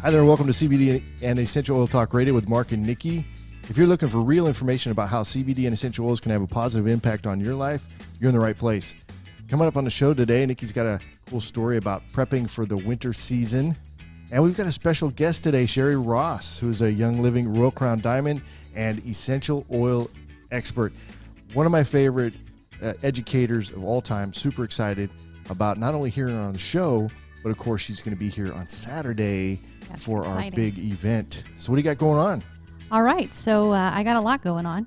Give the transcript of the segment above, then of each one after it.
Hi there, welcome to CBD and Essential Oil Talk Radio with Mark and Nikki. If you're looking for real information about how CBD and essential oils can have a positive impact on your life, you're in the right place. Coming up on the show today, Nikki's got a cool story about prepping for the winter season. And we've got a special guest today, Cherie Ross, who's a Young Living Royal Crown Diamond and essential oil expert. One of my favorite educators of all time. Super excited about not only hearing her on the show, but of course she's going to be here on Saturday for our big event. So what do you got going on? All right. So I got a lot going on.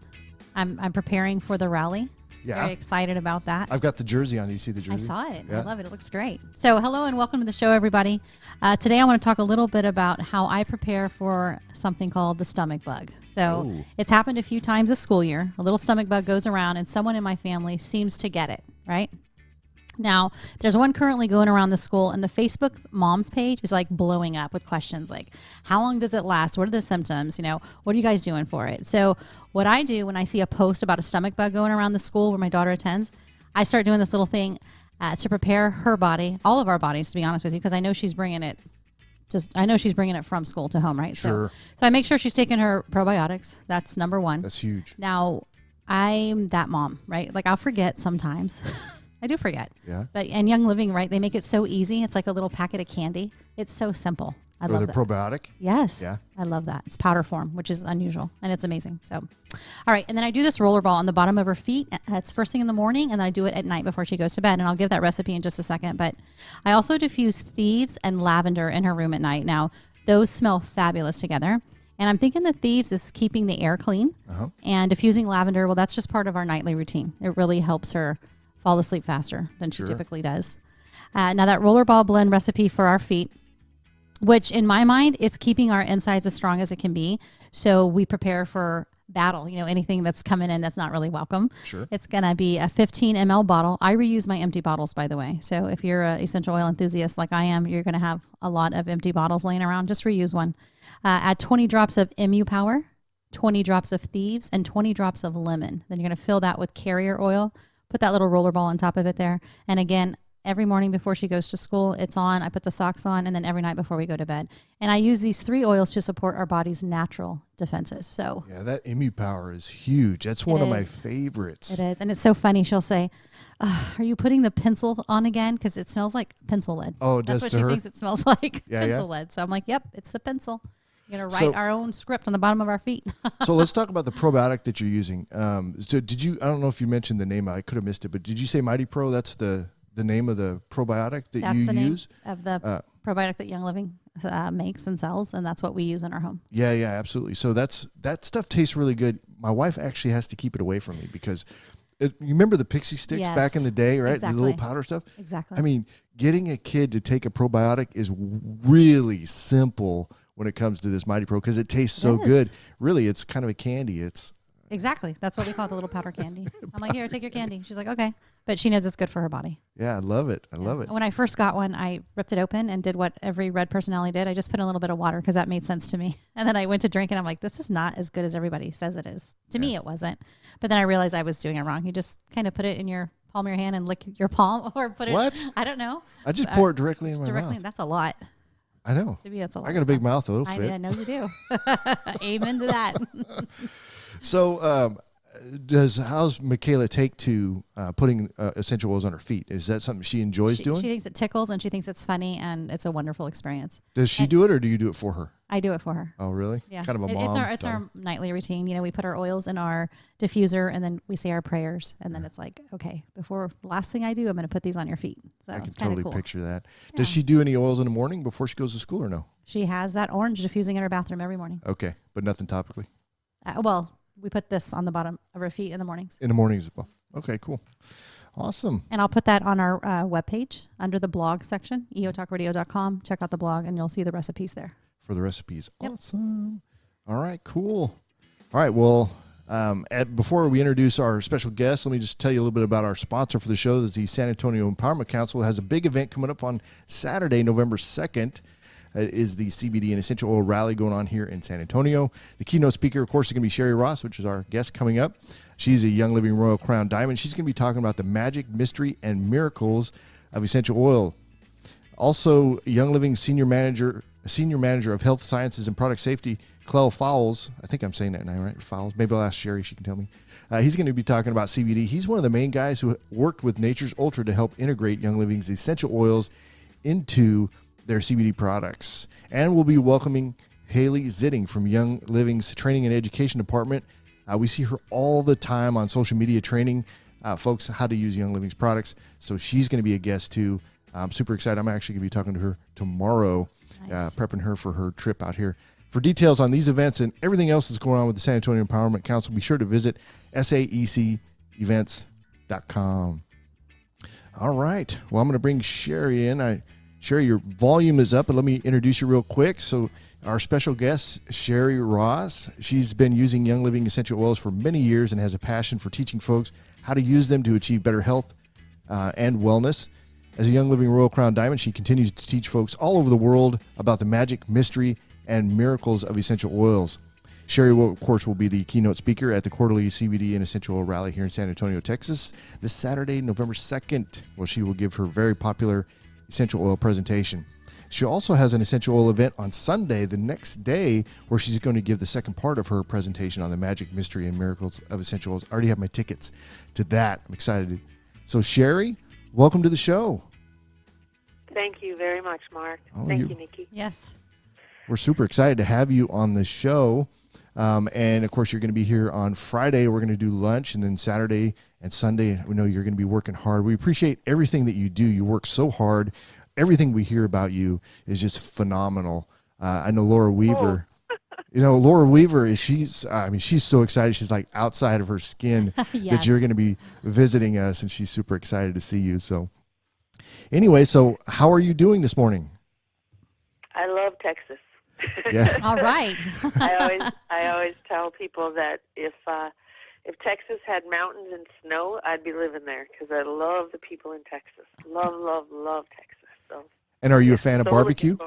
I'm preparing for the rally. Yeah. Very excited about that. I've got the jersey on. Do you see the jersey? I saw it. Yeah. I love it. It looks great. So hello and welcome to the show, everybody. Today I want to talk a little bit about how I prepare for something called the stomach bug. So It's happened a few times this school year. A little stomach bug goes around and someone in my family seems to get it, right? Now, there's one currently going around the school, and the Facebook moms page is like blowing up with questions like, how long does it last? What are the symptoms? You know, what are you guys doing for it? So what I do when I see a post about a stomach bug going around the school where my daughter attends, I start doing this little thing to prepare her body, all of our bodies, to be honest with you, because I know she's bringing it. I know she's bringing it from school to home, right? Sure. So I make sure she's taking her probiotics. That's number one. That's huge. Now, I'm that mom, right? Like I'll forget sometimes. I do forget. Yeah. But and Young Living, right? They make it so easy. It's like a little packet of candy. It's so simple. I love that. Probiotic? Yes. Yeah. I love that. It's powder form, which is unusual, and it's amazing. So, all right. And then I do this roller ball on the bottom of her feet. That's first thing in the morning, and then I do it at night before she goes to bed. And I'll give that recipe in just a second. But I also diffuse thieves and lavender in her room at night. Now, those smell fabulous together. And I'm thinking the thieves is keeping the air clean, and diffusing lavender, well, that's just part of our nightly routine. It really helps her fall asleep faster than she typically does. Now that rollerball blend recipe for our feet, which in my mind, it's keeping our insides as strong as it can be. So we prepare for battle, you know, anything that's coming in that's not really welcome. Sure. It's going to be a 15 ml bottle. I reuse my empty bottles, by the way. So if you're an essential oil enthusiast like I am, you're going to have a lot of empty bottles laying around. Just reuse one. Add 20 drops of MU Power, 20 drops of Thieves, and 20 drops of lemon. Then you're going to fill that with carrier oil. Put that little rollerball on top of it there. And again, every morning before she goes to school, it's on. I put the socks on, and then every night before we go to bed. And I use these 3 oils to support our body's natural defenses. So yeah, that MU Power is huge. That's one of my favorites. It is. And it's so funny. She'll say, are you putting the pencil on again? Because it smells like pencil lead. Oh, it does That's to what her? she thinks it smells like, Yeah, pencil lead. So I'm like, yep, it's the pencil. We're going to write our own script on the bottom of our feet. So let's talk about the probiotic that you're using. So did you, I don't know if you mentioned the name, I could have missed it, but did you say Mighty Pro? That's the name of the probiotic that That's you the use? Name of the probiotic that Young Living makes and sells, and that's what we use in our home. Yeah, absolutely. So that stuff tastes really good. My wife actually has to keep it away from me because you remember the pixie sticks back in the day, right? Exactly. The little powder stuff? Exactly. I mean, getting a kid to take a probiotic is really simple when it comes to this Mighty Pro because it tastes so good. Really, it's kind of a candy. Exactly. That's what we call it, the little powder candy. I'm like, here, take your candy. She's like, okay. But she knows it's good for her body. Yeah, I love it. I love it. When I first got one, I ripped it open and did what every red personality did. I just put in a little bit of water because that made sense to me. And then I went to drink and I'm like, this is not as good as everybody says it is. To me, it wasn't. But then I realized I was doing it wrong. You just kind of put it in your palm of your hand and lick your palm or put it. What? I don't know. I just pour it directly in my mouth. That's a lot. I know. To me, that's a lot. I got a big mouth, though. It'll fit. I know you do. Amen to that. So, how's Michaela take to putting essential oils on her feet? Is that something she enjoys doing? She thinks it tickles and she thinks it's funny and it's a wonderful experience. Does she do it or do you do it for her? I do it for her. Oh, really? Yeah. Kind of a mom. It's our nightly routine. You know, we put our oils in our diffuser and then we say our prayers and then it's like, okay, before the last thing I do, I'm going to put these on your feet. So I can it's kind of totally cool. picture that. Yeah. Does she do any oils in the morning before she goes to school or no? She has that orange diffusing in her bathroom every morning. Okay, but nothing topically? Well, we put this on the bottom of her feet in the mornings. In the mornings as well. Okay, cool. Awesome. And I'll put that on our webpage under the blog section, eotalkradio.com. Check out the blog and you'll see the recipes there. For the recipes. Yep. Awesome. All right, cool. All right, well, before we introduce our special guest, let me just tell you a little bit about our sponsor for the show. The San Antonio Empowerment Council has a big event coming up on Saturday, November 2nd. It is the CBD and Essential Oil Rally going on here in San Antonio. The keynote speaker, of course, is going to be Cherie Ross, which is our guest coming up. She's a Young Living Royal Crown Diamond. She's going to be talking about the magic, mystery, and miracles of essential oil. Also, Young Living Senior Manager Senior Manager of Health Sciences and Product Safety, Clell Fowles. I think I'm saying that now, right? Fowles. Maybe I'll ask Cherie. She can tell me. He's going to be talking about CBD. He's one of the main guys who worked with Nature's Ultra to help integrate Young Living's essential oils into their CBD products. And we'll be welcoming Haley Zitting from Young Living's Training and Education Department. We see her all the time on social media training folks how to use Young Living's products. So she's going to be a guest too. I'm super excited. I'm actually going to be talking to her tomorrow, nice. Prepping her for her trip out here. For details on these events and everything else that's going on with the San Antonio Empowerment Council, be sure to visit saecevents.com. All right. Well, I'm going to bring Cherie in. Cherie, your volume is up, but let me introduce you real quick. So our special guest, Cherie Ross, she's been using Young Living essential oils for many years and has a passion for teaching folks how to use them to achieve better health and wellness. As a Young Living Royal Crown Diamond, she continues to teach folks all over the world about the magic, mystery, and miracles of essential oils. Cherie, of course, will be the keynote speaker at the quarterly CBD and Essential Oil Rally here in San Antonio, Texas, this Saturday, November 2nd, where she will give her very popular essential oil presentation. She also has an essential oil event on Sunday, the next day, where she's going to give the second part of her presentation on the magic, mystery, and miracles of essential oils. I already have my tickets to that. I'm excited. So, Cherie, welcome to the show. Thank you very much, Mark. Thank you, Nikki. Yes. We're super excited to have you on the show. And, of course, you're going to be here on Friday. We're going to do lunch, and then Saturday and Sunday, we know you're going to be working hard. We appreciate everything that you do. You work so hard. Everything we hear about you is just phenomenal. I know Laura Weaver. Laura Weaver, she's so excited. She's like outside of her skin yes. that you're going to be visiting us, and she's super excited to see you. So anyway, so how are you doing this morning? I love Texas. Yeah. All right. I always tell people that if Texas had mountains and snow, I'd be living there because I love the people in Texas. Love Texas. So. And are you a fan of barbecue?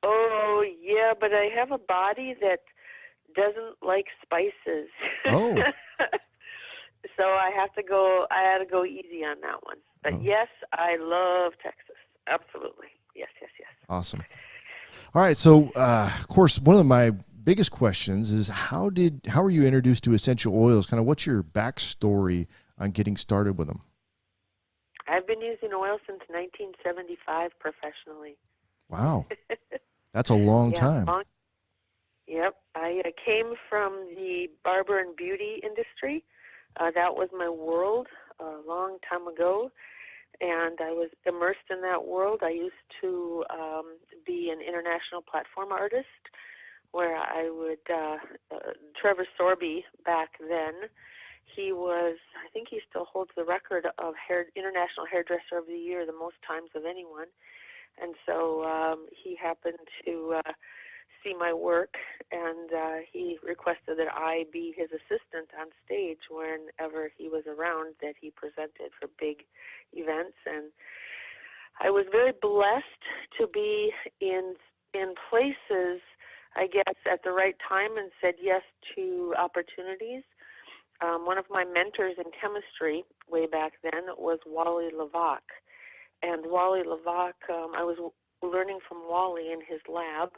Oh yeah, but I have a body that doesn't like spices. Oh. So I had to go easy on that one. But yes, I love Texas. Absolutely. Yes. Awesome. All right. So, of course, one of my biggest questions is how were you introduced to essential oils? Kind of what's your backstory on getting started with them? I've been using oil since 1975 professionally. Wow. That's a long time. Yep. I came from the barber and beauty industry. That was my world a long time ago, and I was immersed in that world. I used to be an international platform artist where I would, Trevor Sorby back then, I think he still holds the record of International Hairdresser of the Year, the most times of anyone. And so he happened to see my work, and he requested that I be his assistant on stage whenever he was around, that he presented for big events. And I was very blessed to be in places, I guess, at the right time and said yes to opportunities. One of my mentors in chemistry way back then was Wally Levac. And Wally Levac, I was learning from Wally in his lab,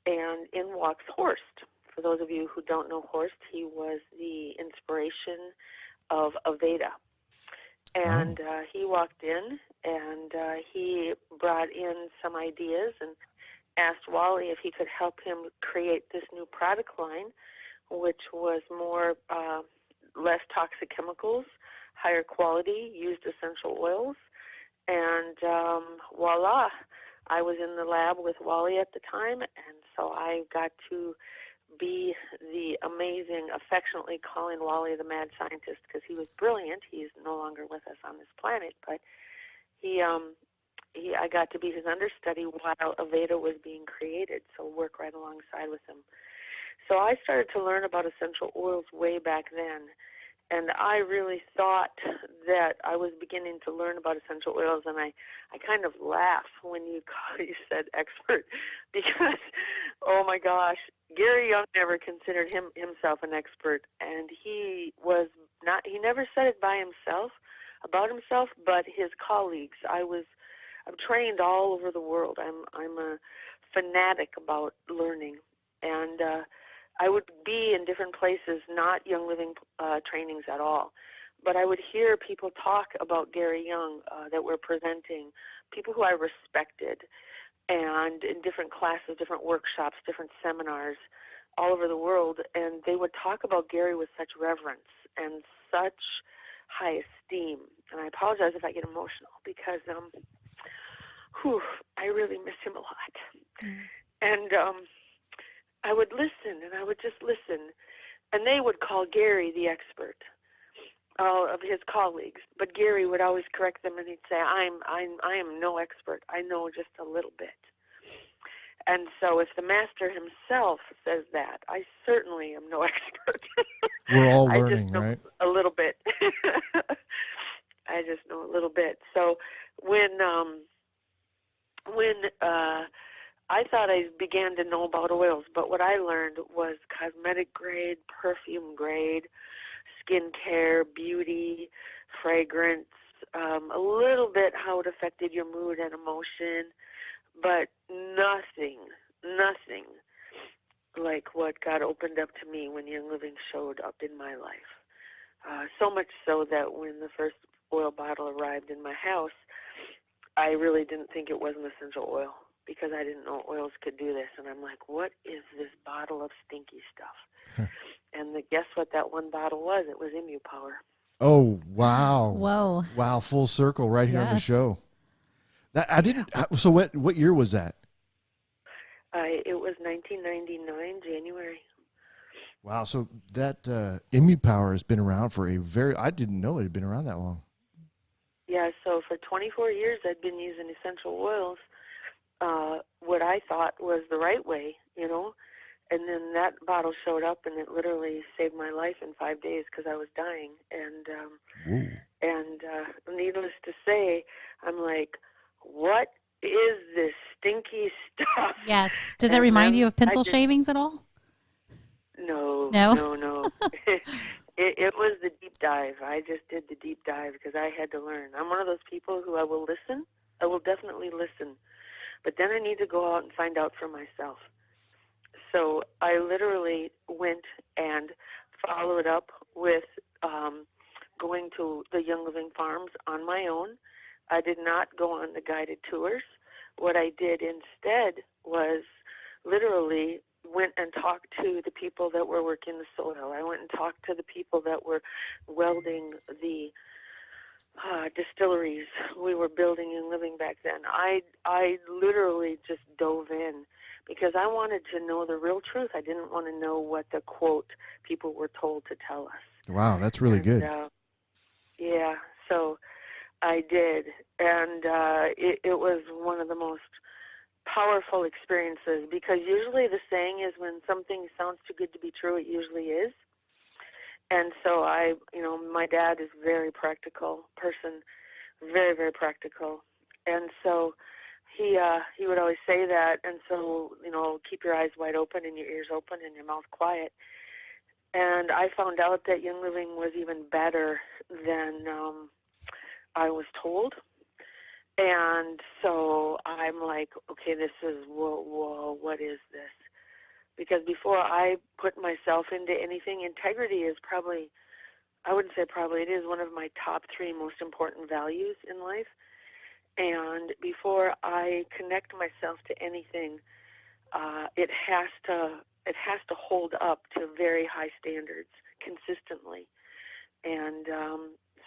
and in walks Horst. For those of you who don't know Horst, he was the inspiration of Aveda. And he walked in, and he brought in some ideas and asked Wally if he could help him create this new product line, which was less toxic chemicals, higher quality, used essential oils. And voila, I was in the lab with Wally at the time, and so I got to be the amazing, affectionately calling Wally the mad scientist because he was brilliant. He's no longer with us on this planet, but I got to be his understudy while Aveda was being created, so work right alongside with him. So I started to learn about essential oils way back then, and I really thought that I was beginning to learn about essential oils, and I kind of laugh when you said expert, because, oh my gosh, Gary Young never considered himself an expert, and he never said it about himself, but his colleagues. I was I've trained all over the world. I'm a fanatic about learning, and I would be in different places, not Young Living trainings at all, but I would hear people talk about Gary Young that were presenting, people who I respected, and in different classes, different workshops, different seminars all over the world, and they would talk about Gary with such reverence and such high esteem. And I apologize if I get emotional because I really miss him a lot. And I would listen, and I would just listen, and they would call Gary the expert of his colleagues, but Gary would always correct them, and he'd say, I am no expert. I know just a little bit. And so if the master himself says that, I certainly am no expert. We're all I learning, just know right? a little bit. I just know a little bit. So when I thought I began to know about oils, but what I learned was cosmetic grade, perfume grade, skincare, beauty, fragrance, a little bit how it affected your mood and emotion, but nothing like what God opened up to me when Young Living showed up in my life. So much so that when the first oil bottle arrived in my house, I really didn't think it was an essential oil because I didn't know oils could do this. And I'm like, what is this bottle of stinky stuff? And guess what that one bottle was? It was Imu Power. Oh, wow. Whoa. Wow, full circle right here on the Yes. show. That I didn't. So what year was that? It was 1999, January. Wow. So that Imu Power has been around for I didn't know it had been around that long. Yeah, so for 24 years I'd been using essential oils, what I thought was the right way, and then that bottle showed up and it literally saved my life in 5 days because I was dying. And needless to say, I'm like, what is this stinky stuff? Yes. Does it And remind then you of pencil shavings at all? No. It was the deep dive. I just did the deep dive because I had to learn. I'm one of those people who I will listen. I will definitely listen. But then I need to go out and find out for myself. So I literally went and followed up with going to the Young Living Farms on my own. I did not go on the guided tours. What I did instead was literally went and talked to the people that were working the soil. I went and talked to the people that were welding the distilleries we were building and living back then. I literally just dove in because I wanted to know the real truth. I didn't want to know what the quote people were told to tell us. Wow, that's really good. Yeah, so I did, and it was one of the most powerful experiences because usually the saying is when something sounds too good to be true, it usually is. And so my dad is a very practical person, very, very practical. And so he would always say that. And so, keep your eyes wide open and your ears open and your mouth quiet. And I found out that Young Living was even better than I was told. And so I'm like, okay, this is, whoa, what is this? Because before I put myself into anything, integrity is probably, I wouldn't say probably, it is one of my top 3 most important values in life. And before I connect myself to anything, it has to hold up to very high standards consistently. And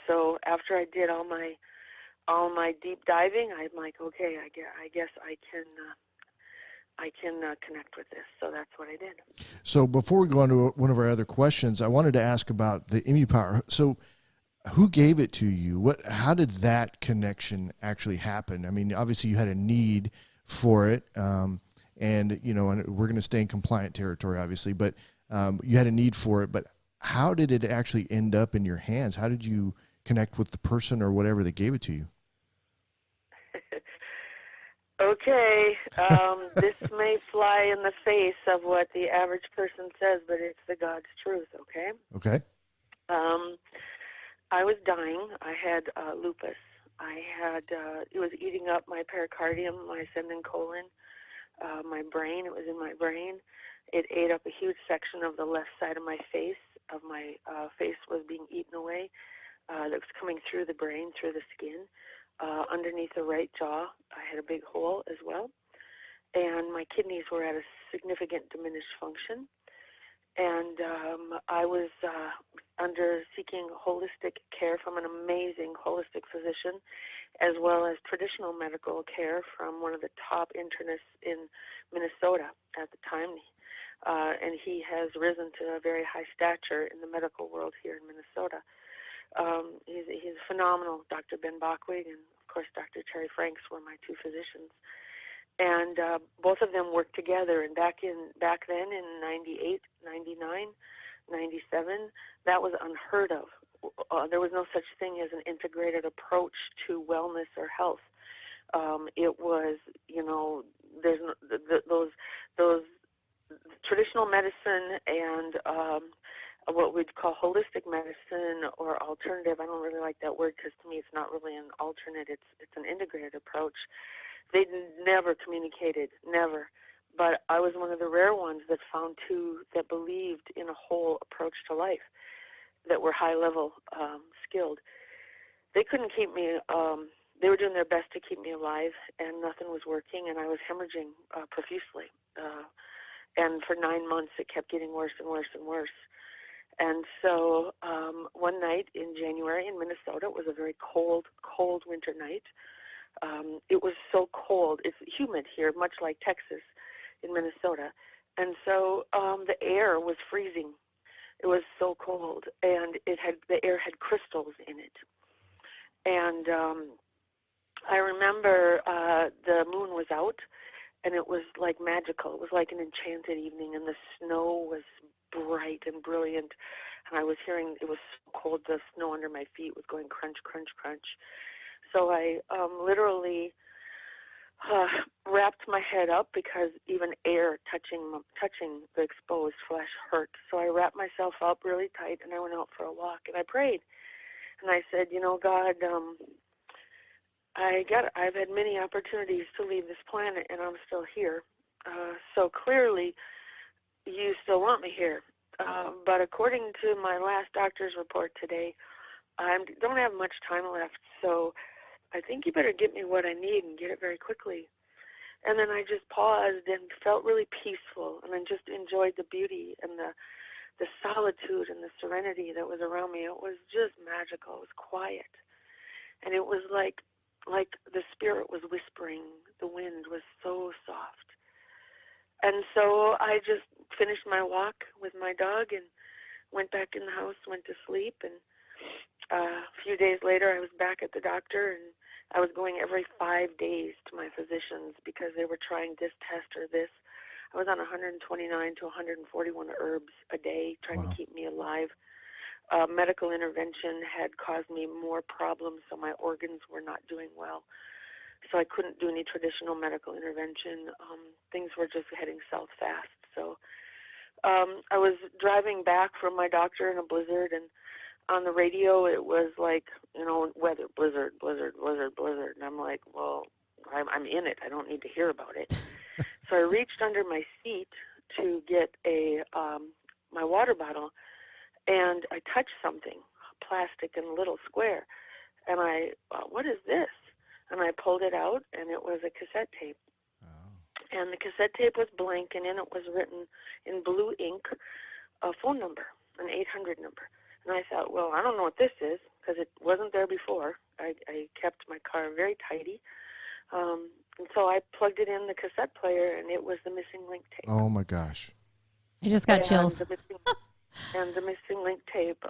so after I did all my deep diving, I'm like, okay, I guess I can connect with this. So that's what I did. So before we go on to one of our other questions, I wanted to ask about the Imu Power. So who gave it to you? How did that connection actually happen? I mean, obviously you had a need for it, and we're going to stay in compliant territory, obviously, but you had a need for it. But how did it actually end up in your hands? How did you connect with the person or whatever that gave it to you? Okay, this may fly in the face of what the average person says, but it's the God's truth, okay? Okay. I was dying. I had lupus, I had it was eating up my pericardium, my ascending colon, my brain. It was in my brain. It ate up a huge section of the left side of my face. Of my face was being eaten away. That was coming through the brain, through the skin. Underneath the right jaw, I had a big hole as well. And my kidneys were at a significant diminished function. And I was seeking holistic care from an amazing holistic physician, as well as traditional medical care from one of the top internists in Minnesota at the time. And he has risen to a very high stature in the medical world here in Minnesota. He's phenomenal. Dr. Ben Bachwig and, of course, Dr. Cherie Franks were my two physicians. And both of them worked together. And back then in 98, 99, 97, that was unheard of. There was no such thing as an integrated approach to wellness or health. It was, there's those traditional medicine and what we'd call holistic medicine or alternative. I don't really like that word because to me it's not really an alternate. It's an integrated approach. They never communicated, never. But I was one of the rare ones that found two that believed in a whole approach to life, that were high-level skilled. They couldn't keep me, they were doing their best to keep me alive, and nothing was working, and I was hemorrhaging profusely. And for 9 months, it kept getting worse and worse and worse. And so one night in January in Minnesota, it was a very cold, cold winter night. It was so cold. It's humid here, much like Texas in Minnesota. And so the air was freezing. It was so cold, and the air had crystals in it. And I remember the moon was out, and it was like magical. It was like an enchanted evening, and the snow was bright and brilliant. And I was hearing, it was so cold, the snow under my feet was going crunch, crunch, crunch. So I literally wrapped my head up because even air touching the exposed flesh hurt. So I wrapped myself up really tight, and I went out for a walk, and I prayed. And I said, God, I've had many opportunities to leave this planet, and I'm still here. So clearly, you still want me here. But according to my last doctor's report today, I don't have much time left, so I think you better get me what I need and get it very quickly. And then I just paused and felt really peaceful, and then just enjoyed the beauty and the solitude and the serenity that was around me. It was just magical. It was quiet. And it was like the spirit was whispering. The wind was so soft. And so I just finished my walk with my dog and went back in the house, went to sleep. And a few days later, I was back at the doctor, and I was going every 5 days to my physicians because they were trying this test or this. I was on 129 to 141 herbs a day trying to keep me alive. Medical intervention had caused me more problems, so my organs were not doing well. So I couldn't do any traditional medical intervention. Things were just heading south fast. So I was driving back from my doctor in a blizzard, and on the radio it was like, weather, blizzard, blizzard, blizzard, blizzard. And I'm like, well, I'm in it. I don't need to hear about it. So I reached under my seat to get my water bottle, and I touched something, plastic and a little square. And what is this? And I pulled it out, and it was a cassette tape. Oh. And the cassette tape was blank, and in it was written in blue ink a phone number, an 800 number. And I thought, well, I don't know what this is, because it wasn't there before. I kept my car very tidy. And so I plugged it in the cassette player, and it was the missing link tape. Oh, my gosh. I just got chills. And the missing link tape.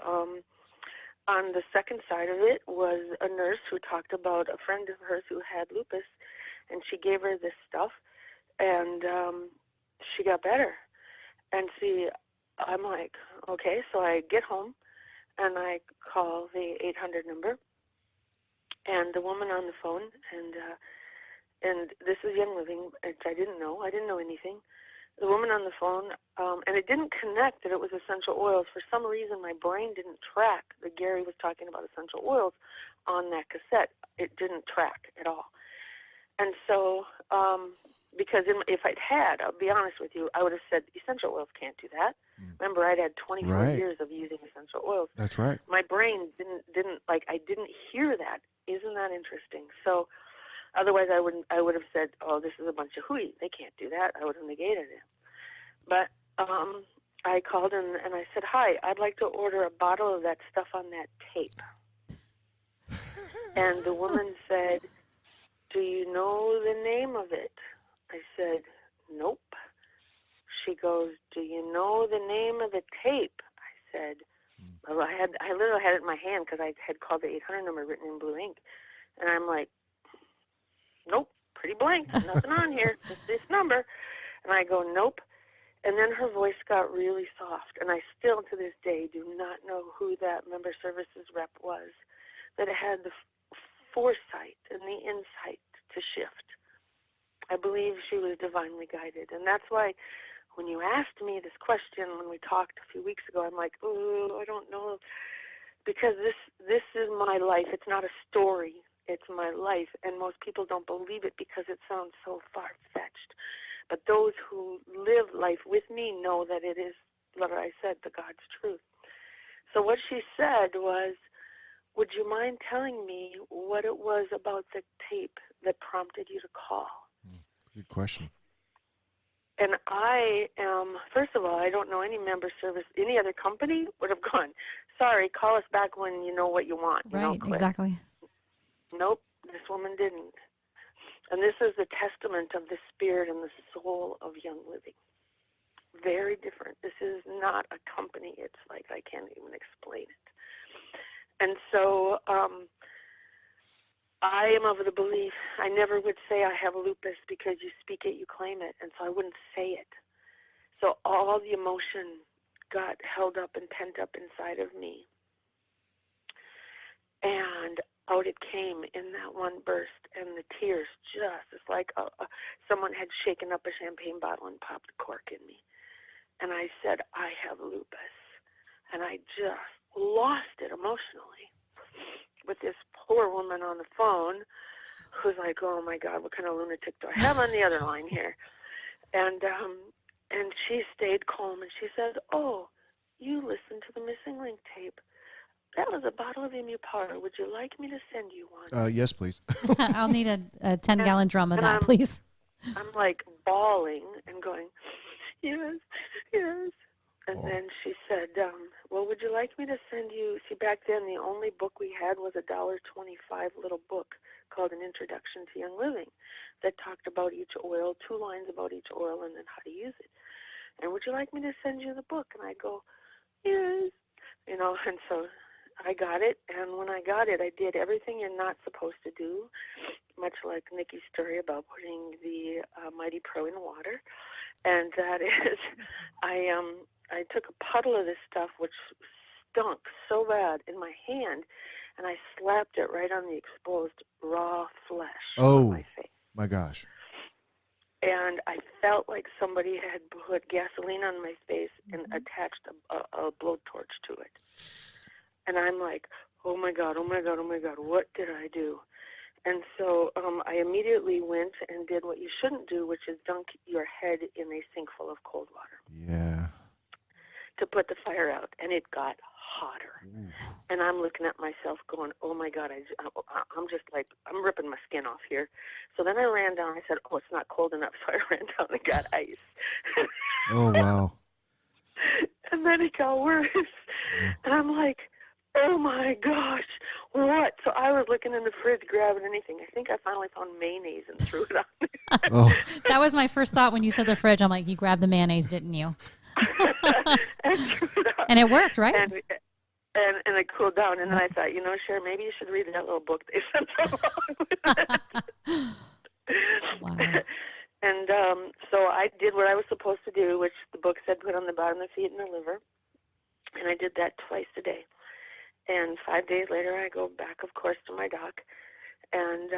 On the second side of it was a nurse who talked about a friend of hers who had lupus, and she gave her this stuff, and she got better. And see, I'm like, okay, so I get home, and I call the 800 number, and the woman on the phone, and this is Young Living, which I didn't know anything, the woman on the phone, and it didn't connect that it was essential oils. For some reason, my brain didn't track that Gary was talking about essential oils on that cassette. It didn't track at all. And so, because if I'd had, I'll be honest with you, I would have said essential oils can't do that. Remember, I'd had 24 years of using essential oils. That's right. My brain didn't I didn't hear that. Isn't that interesting? So, otherwise I would have said, oh, this is a bunch of hooey. They can't do that. I would have negated it. But I called and I said, hi, I'd like to order a bottle of that stuff on that tape. And the woman said, do you know the name of it? I said, nope. She goes, do you know the name of the tape? I said, well, I literally had it in my hand because I had called the 800 number written in blue ink. And I'm like, nope, pretty blank, nothing on here, just this number. And I go, nope. And then her voice got really soft. And I still, to this day, do not know who that member services rep was that had the foresight and the insight to shift. I believe she was divinely guided. And that's why when you asked me this question when we talked a few weeks ago, I'm like, oh, I don't know. Because this is my life. It's not a story. It's my life. And most people don't believe it because it sounds so far-fetched. But those who live life with me know that it is, like I said, the God's truth. So what she said was, would you mind telling me what it was about the tape that prompted you to call? Good question. And I am, first of all, I don't know any member service, any other company would have gone, sorry, call us back when you know what you want. Right, exactly. Nope, this woman didn't. And this is the testament of the spirit and the soul of Young Living. Very different. This is not a company. It's like I can't even explain it. And so I am of the belief, I never would say I have lupus because you speak it, you claim it, and so I wouldn't say it. So all the emotion got held up and pent up inside of me. And out it came in that one burst, and the tears just, it's like someone had shaken up a champagne bottle and popped a cork in me. And I said, I have lupus. And I just lost it emotionally with this poor woman on the phone who's like, oh my God, what kind of lunatic do I have on the other line here? And she stayed calm, and she said, oh, you listened to the Missing Link tape. That was a bottle of Emu powder. Would you like me to send you one? Yes, please. I'll need a 10-gallon drum of that, please. I'm like bawling and going, yes, yes. And then she said, well, would you like me to send you, see, back then the only book we had was a $1.25 little book called An Introduction to Young Living that talked about each oil, 2 lines about each oil, and then how to use it. And would you like me to send you the book? And I go, yes. You know, and so I got it, and when I got it, I did everything you're not supposed to do, much like Nikki's story about putting the Mighty Pro in water. And that is, I took a puddle of this stuff, which stunk so bad, in my hand, and I slapped it right on the exposed raw flesh on my face. My gosh. And I felt like somebody had put gasoline on my face and attached a blowtorch to it. And I'm like, oh my God, oh my God, oh my God, what did I do? And so I immediately went and did what you shouldn't do, which is dunk your head in a sink full of cold water. Yeah. To put the fire out. And it got hotter. Ooh. And I'm looking at myself going, oh my God, I'm just like, I'm ripping my skin off here. So then I ran down. I said, oh, it's not cold enough. So I ran down and got ice. Oh, wow. And then it got worse. And I'm like, oh my gosh, what? So I was looking in the fridge, grabbing anything. I think I finally found mayonnaise and threw it on there. Oh. That was my first thought when you said the fridge. I'm like, you grabbed the mayonnaise, didn't you? And threw it on. And it worked, right? And it cooled down. And then I thought, Cherie, maybe you should read that little book they sent along with it. Wow. And so I did what I was supposed to do, which the book said put on the bottom of the feet and the liver. And I did that twice a day. And 5 days later, I go back, of course, to my doc. And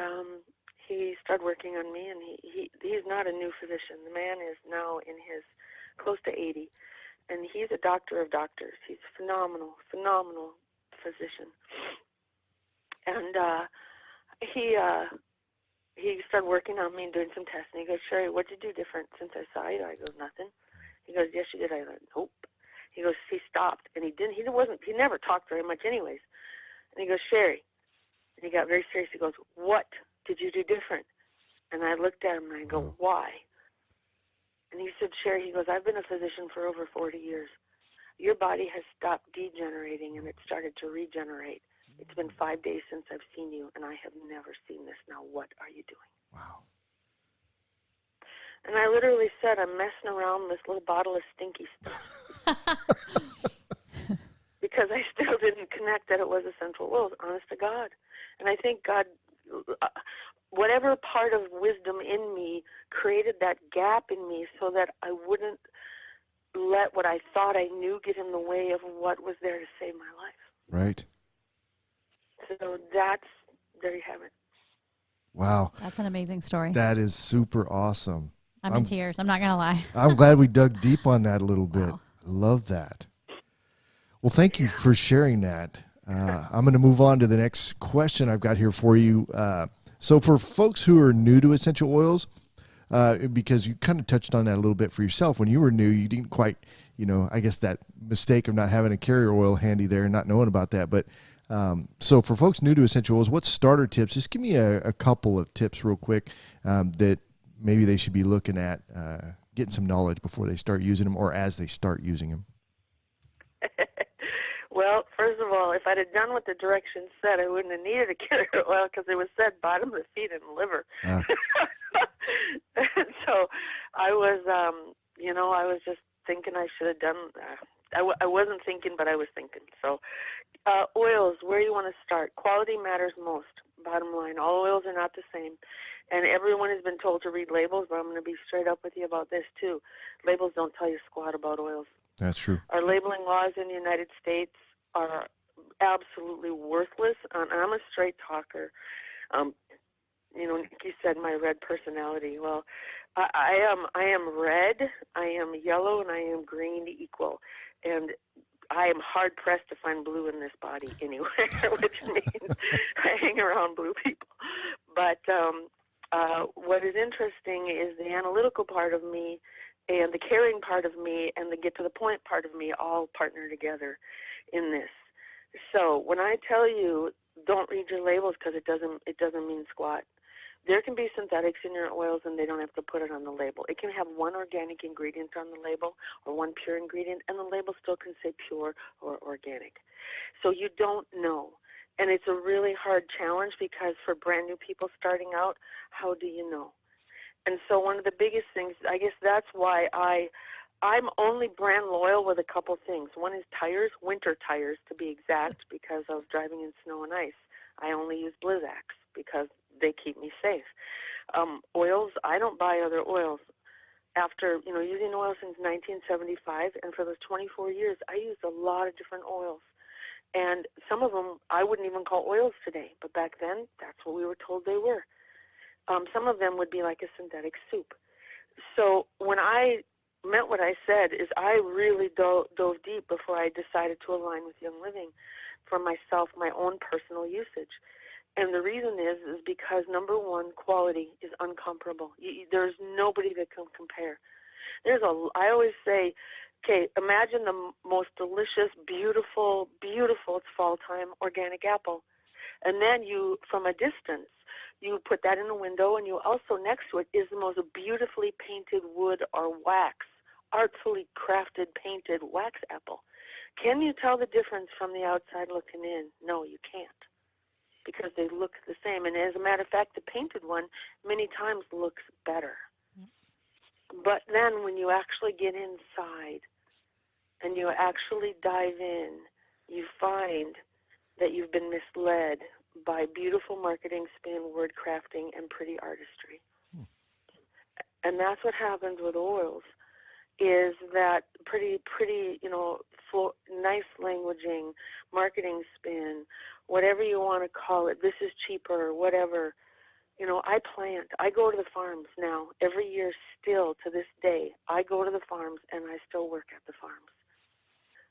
he started working on me, and he's not a new physician. The man is now in his close to 80, and he's a doctor of doctors. He's a phenomenal physician. And he started working on me and doing some testing. He goes, Cherie, what'd you do different since I saw you? I go, nothing. He goes, yes, you did. I go, nope. He goes, he stopped, and he never talked very much anyways. And he goes, Cherie, and he got very serious. He goes, what did you do different? And I looked at him and I go, why? And he said, Cherie, he goes, I've been a physician for over 40 years. Your body has stopped degenerating and it started to regenerate. It's been 5 days since I've seen you, and I have never seen this. Now, what are you doing? Wow. And I literally said, I'm messing around with this little bottle of stinky stuff. Because I still didn't connect that it was essential oils, honest to God. And I think God, whatever part of wisdom in me created that gap in me so that I wouldn't let what I thought I knew get in the way of what was there to save my life. Right. So there you have it. Wow. That's an amazing story. That is super awesome. I'm in tears. I'm not going to lie. I'm glad we dug deep on that a little bit. Wow. I love that. Well, thank you for sharing that. I'm going to move on to the next question I've got here for you. So for folks who are new to essential oils, because you kind of touched on that a little bit for yourself. When you were new, you didn't quite, I guess that mistake of not having a carrier oil handy there and not knowing about that. But so for folks new to essential oils, what starter tips? Just give me a couple of tips real quick that maybe they should be looking at, getting some knowledge before they start using them or as they start using them. Well, first of all, if I'd have done what the directions said, I wouldn't have needed a carrier oil because it was said bottom of the feet and liver. And so I was, I was just thinking I should have done. I wasn't thinking, but I was thinking. So oils, where you want to start. Quality matters most, bottom line. All oils are not the same. And everyone has been told to read labels, but I'm going to be straight up with you about this, too. Labels don't tell you squat about oils. That's true. Our labeling laws in the United States are absolutely worthless, and I'm a straight talker. Nikki said my red personality. Well, I am red, I am yellow, and I am green equal. And I am hard-pressed to find blue in this body anywhere, which means I hang around blue people. But what is interesting is the analytical part of me and the caring part of me and the get-to-the-point part of me all partner together in this. So when I tell you don't read your labels because it doesn't mean squat. There can be synthetics in your oils and they don't have to put it on the label. It can have one organic ingredient on the label or one pure ingredient, and the label still can say pure or organic. So you don't know. And it's a really hard challenge because for brand new people starting out, how do you know? And so one of the biggest things, I guess that's why I'm only brand loyal with a couple things. One is tires, winter tires to be exact, because of driving in snow and ice. I only use Blizzaks because they keep me safe. Oils, I don't buy other oils. After, using oil since 1975, and for those 24 years, I used a lot of different oils. And some of them I wouldn't even call oils today, but back then, that's what we were told they were. Some of them would be like a synthetic soup. So when I meant what I said is I really dove deep before I decided to align with Young Living for myself, my own personal usage. And the reason is because, number one, quality is incomparable. There's nobody that can compare. I always say, okay, imagine the most delicious, beautiful, it's fall time, organic apple. And then you, from a distance, you put that in the window, and you also, next to it, is the most beautifully painted wood or wax, artfully crafted, painted wax apple. Can you tell the difference from the outside looking in? No, you can't, because they look the same. And as a matter of fact, the painted one many times looks better. Yep. But then when you actually get inside and you actually dive in, you find that you've been misled by beautiful marketing spin, word crafting, and pretty artistry. And that's what happens with oils, is that pretty, nice languaging, marketing spin, whatever you want to call it, this is cheaper, whatever. I plant. I go to the farms now every year still to this day. I go to the farms and I still work at the farms.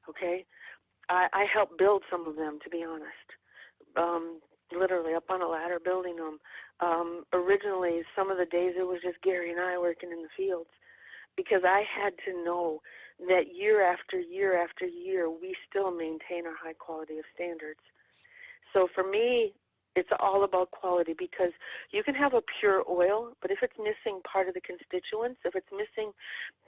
Okay? I help build some of them, to be honest. Literally up on a ladder building them. Originally, some of the days it was just Gary and I working in the fields because I had to know that year after year after year, we still maintain our high quality of standards. So for me, it's all about quality because you can have a pure oil, but if it's missing part of the constituents, if it's missing,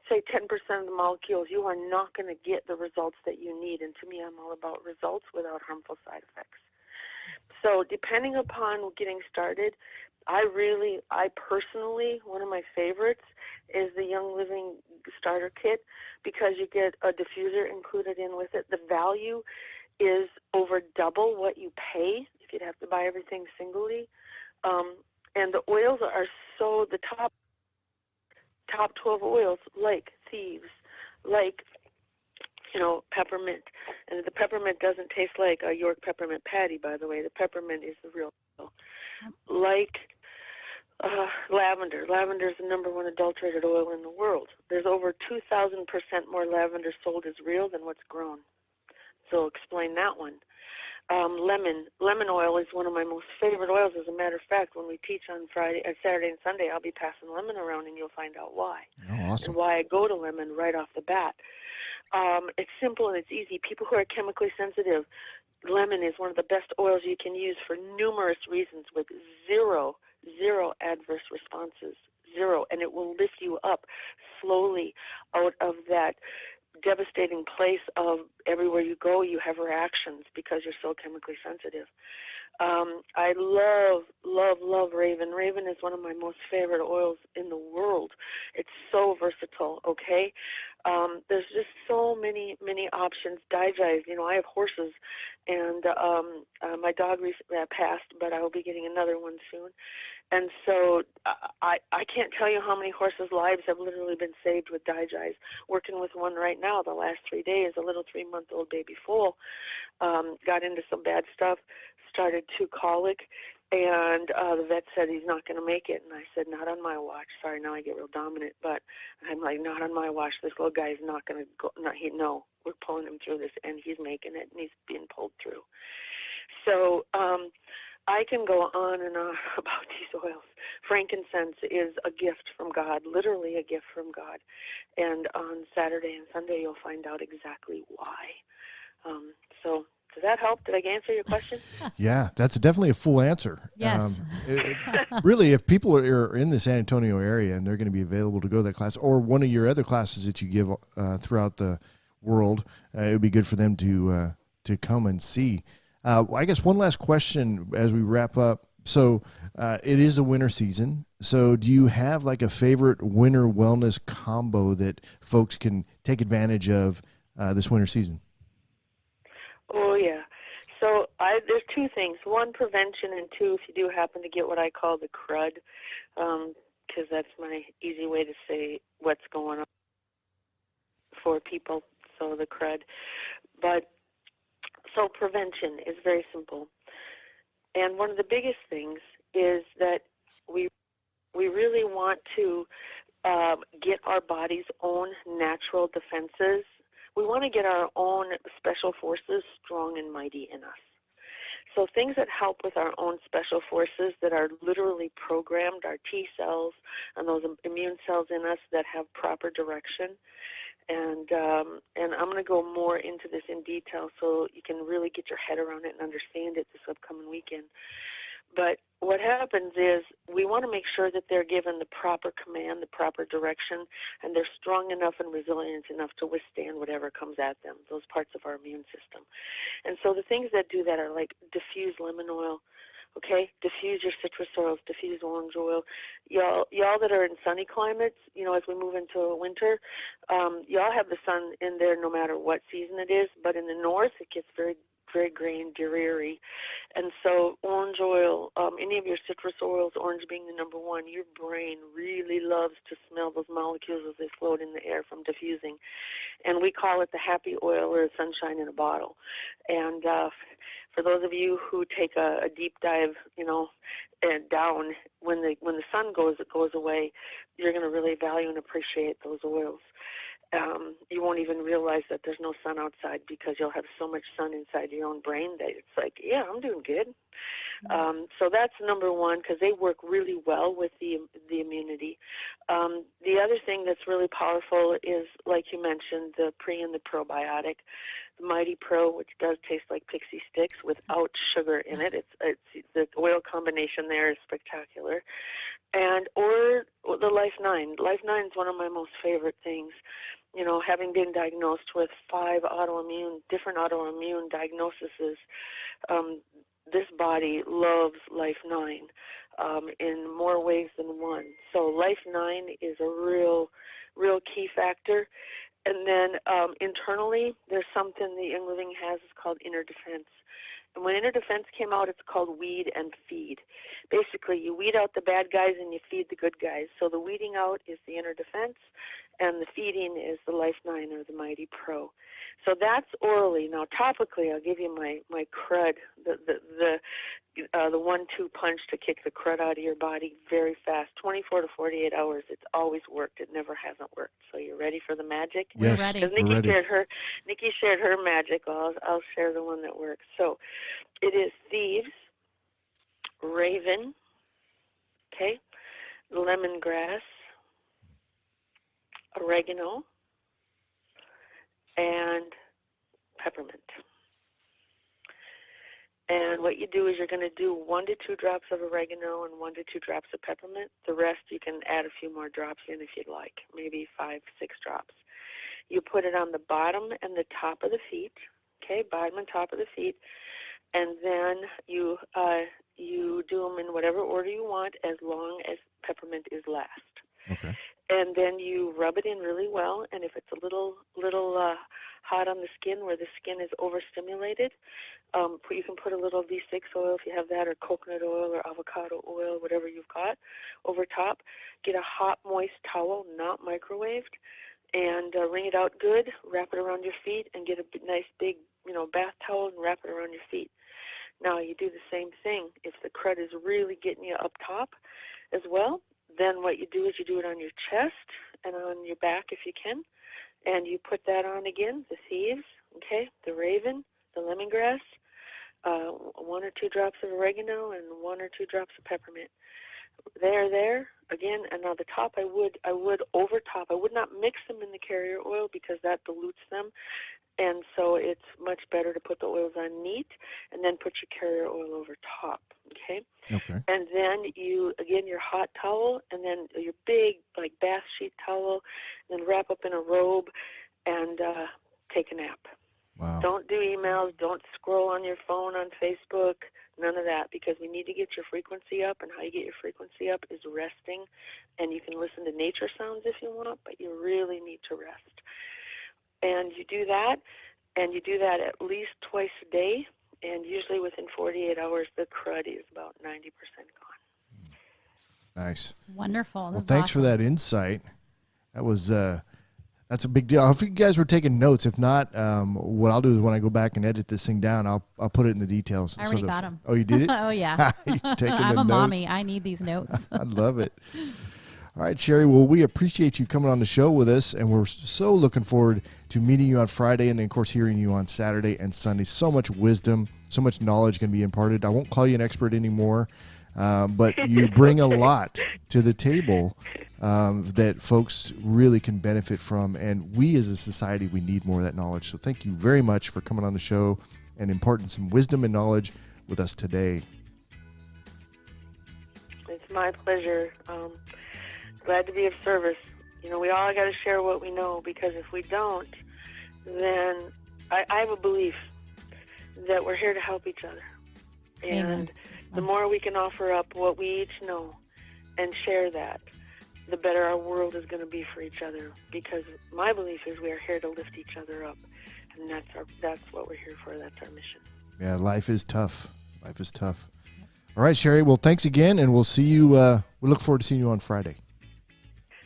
say, 10% of the molecules, you are not going to get the results that you need. And to me, I'm all about results without harmful side effects. So depending upon getting started, I personally, one of my favorites is the Young Living Starter Kit because you get a diffuser included in with it. The value is over double what you pay if you'd have to buy everything singly. And the oils are the top 12 oils, like thieves, like peppermint. And the peppermint doesn't taste like a York peppermint patty, by the way. The peppermint is the real oil. Like lavender. Lavender is the number one adulterated oil in the world. There's over 2,000% more lavender sold as real than what's grown. So explain that one. Lemon oil is one of my most favorite oils. As a matter of fact, when we teach on Saturday and Sunday, I'll be passing lemon around, and you'll find out why. Oh, awesome. And why I go to lemon right off the bat. It's simple and it's easy. People who are chemically sensitive, lemon is one of the best oils you can use for numerous reasons with zero adverse responses, zero, and it will lift you up slowly out of that devastating place of everywhere you go you have reactions because you're so chemically sensitive. I love Raven. Raven is one of my most favorite oils in the world. It's so versatile, okay? There's just so many options. Digize, I have horses, and my dog passed, but I will be getting another one soon. And so I can't tell you how many horses' lives have literally been saved with Digize. Working with one right now the last 3 days, a little 3-month-old baby foal, got into some bad stuff, started to colic, and the vet said he's not going to make it. And I said, not on my watch. Sorry, now I get real dominant, but I'm like, not on my watch. This little guy is not going to go. No, we're pulling him through this, and he's making it, and he's being pulled through. So I can go on and on about these oils. Frankincense is a gift from God, literally a gift from God. And on Saturday and Sunday, you'll find out exactly why. So does that help? Did I answer your question? Yeah, that's definitely a full answer. Yes. Really, if people are in the San Antonio area and they're going to be available to go to that class or one of your other classes that you give throughout the world, it would be good for them to come and see. I guess one last question as we wrap up. So it is a winter season. So do you have like a favorite winter wellness combo that folks can take advantage of this winter season? Oh, yeah. So there's two things. One, prevention, and two, if you do happen to get what I call the crud, because that's my easy way to say what's going on for people, so the crud. But so prevention is very simple. And one of the biggest things is that we really want to get our body's own natural defenses. We want to get our own special forces strong and mighty in us. So things that help with our own special forces that are literally programmed, our T cells and those immune cells in us that have proper direction. And I'm going to go more into this in detail so you can really get your head around it and understand it this upcoming weekend. But what happens is we want to make sure that they're given the proper command, the proper direction, and they're strong enough and resilient enough to withstand whatever comes at them, those parts of our immune system. And so the things that do that are like diffuse lemon oil, okay? Diffuse your citrus oils, diffuse orange oil. Y'all that are in sunny climates, as we move into winter, y'all have the sun in there no matter what season it is, but in the north it gets very, very gray and dreary. And so orange oil, any of your citrus oils, orange being the number one, your brain really loves to smell those molecules as they float in the air from diffusing. And we call it the happy oil or sunshine in a bottle. And For those of you who take a deep dive, and down when the sun goes away, you're going to really value and appreciate those oils. You won't even realize that there's no sun outside because you'll have so much sun inside your own brain that it's like, yeah, I'm doing good. Nice. So that's number one, because they work really well with the immunity. The other thing that's really powerful is, like you mentioned, the pre and the probiotic. The Mighty Pro, which does taste like pixie sticks without sugar in it. It's the oil combination there is spectacular. Or the Life 9. Life 9 is one of my most favorite things. Having been diagnosed with 5 different autoimmune diagnoses, this body loves Life 9 in more ways than one. So Life 9 is a real key factor. And then internally, there's something the Young Living has. It's called Inner Defense. And when Inner Defense came out, it's called Weed and Feed. Basically, you weed out the bad guys and you feed the good guys. So the weeding out is the Inner Defense, and the feeding is the Life 9 or the Mighty Pro. So that's orally. Now, topically, I'll give you my crud, the 1-2 punch to kick the crud out of your body very fast. 24 to 48 hours. It's always worked. It never hasn't worked. So you ready for the magic? Yes, We're ready. Because Nikki shared her magic. Well, I'll share the one that works. So it is thieves, raven, okay, lemongrass, oregano, and peppermint. And what you do is you're going to do 1 to 2 drops of oregano and 1 to 2 drops of peppermint. The rest you can add a few more drops in if you'd like, maybe 5, 6 drops. You put it on the bottom and the top of the feet, okay, bottom and top of the feet, and then you do them in whatever order you want as long as peppermint is last. Okay. And then you rub it in really well, and if it's a little hot on the skin where the skin is overstimulated, you can put a little V6 oil if you have that, or coconut oil or avocado oil, whatever you've got, over top. Get a hot, moist towel, not microwaved, and wring it out good, wrap it around your feet, and get a nice big bath towel and wrap it around your feet. Now you do the same thing. If the crud is really getting you up top as well, then what you do is you do it on your chest and on your back if you can, and you put that on again, the thieves, okay, the raven, the lemongrass, 1 or 2 drops of oregano, and 1 or 2 drops of peppermint. There, again, and on the top I would over top. I would not mix them in the carrier oil because that dilutes them, and so it's much better to put the oils on neat and then put your carrier oil over top, okay? Okay. And then your hot towel, and then your big, bath sheet towel, and then wrap up in a robe and take a nap. Wow. Don't do emails. Don't scroll on your phone on Facebook. None of that, because we need to get your frequency up, and how you get your frequency up is resting. And you can listen to nature sounds if you want, but you really need to rest. And you do that, at least twice a day, and usually within 48 hours, the crud is about 90% gone. Nice. Wonderful. Well, That's thanks for awesome. that insight. That was that's a big deal. I hope you guys were taking notes. If not, what I'll do is when I go back and edit this thing down, I'll put it in the details. I already got them. Oh, you did it? Oh, yeah. You're taking I'm the a notes? mommy. I need these notes. I love it. All right, Cherie. Well, we appreciate you coming on the show with us, and we're so looking forward to meeting you on Friday and, then, of course, hearing you on Saturday and Sunday. So much wisdom, so much knowledge can be imparted. I won't call you an expert anymore, but you bring a lot to the table that folks really can benefit from, and we as a society, we need more of that knowledge. So thank you very much for coming on the show and imparting some wisdom and knowledge with us today. It's my pleasure. Glad to be of service. We all got to share what we know, because if we don't, then I have a belief that we're here to help each other. Amen. And That's the nice. more we can offer up what we each know and share that, the better our world is going to be for each other. Because my belief is we are here to lift each other up, and that's what we're here for. That's our mission. Yeah, life is tough. Life is tough. All right, Cherie. Well, thanks again, and we'll see you. We look forward to seeing you on Friday.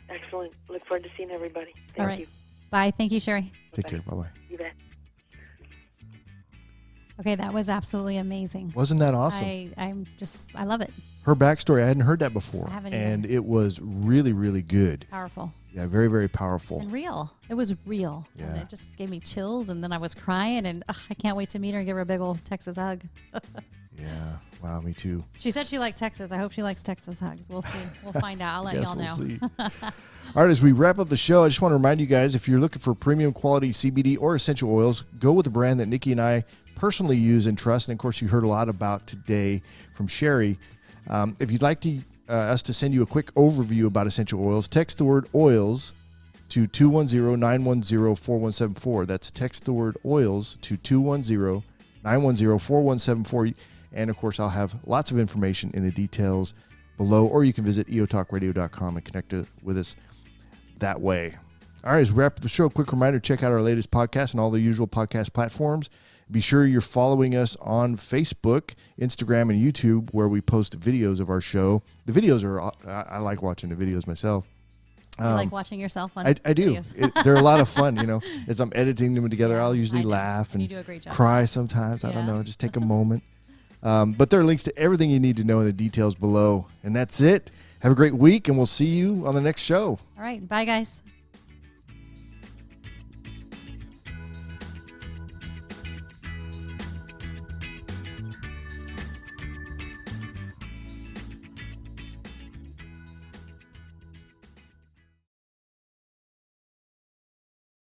Excellent. Look forward to seeing everybody. All Thank right. you. Bye. Thank you, Cherie. Take care. Bye-bye. You bet. Okay, that was absolutely amazing. Wasn't that awesome? I love it. Her backstory, I hadn't heard that before. I haven't and either. it was really, really good. Powerful. Yeah, very, very powerful. And real. It was real. Yeah. And it just gave me chills, and then I was crying, and I can't wait to meet her and give her a big old Texas hug. Yeah. Wow, me too. She said she liked Texas. I hope she likes Texas hugs. We'll see. We'll find out. I'll let y'all know. See. All right, as we wrap up the show, I just want to remind you guys, if you're looking for premium quality CBD or essential oils, go with the brand that Nikki and I personally use and trust. And, of course, you heard a lot about today from Cherie. If you'd like us to send you a quick overview about essential oils, text the word oils to 210-910-4174. That's text the word oils to 210-910-4174. And, of course, I'll have lots of information in the details below, or you can visit eotalkradio.com and connect with us that way. All right, as we wrap up the show, quick reminder, check out our latest podcast on all the usual podcast platforms. Be sure you're following us on Facebook, Instagram, and YouTube, where we post videos of our show. The videos I like watching the videos myself. You like watching yourself on I do. videos? They're a lot of fun, As I'm editing them together, I'll usually laugh and you do a great job. cry sometimes. I don't know, just take a moment. But there are links to everything you need to know in the details below. And that's it. Have a great week, and we'll see you on the next show. All right. Bye, guys.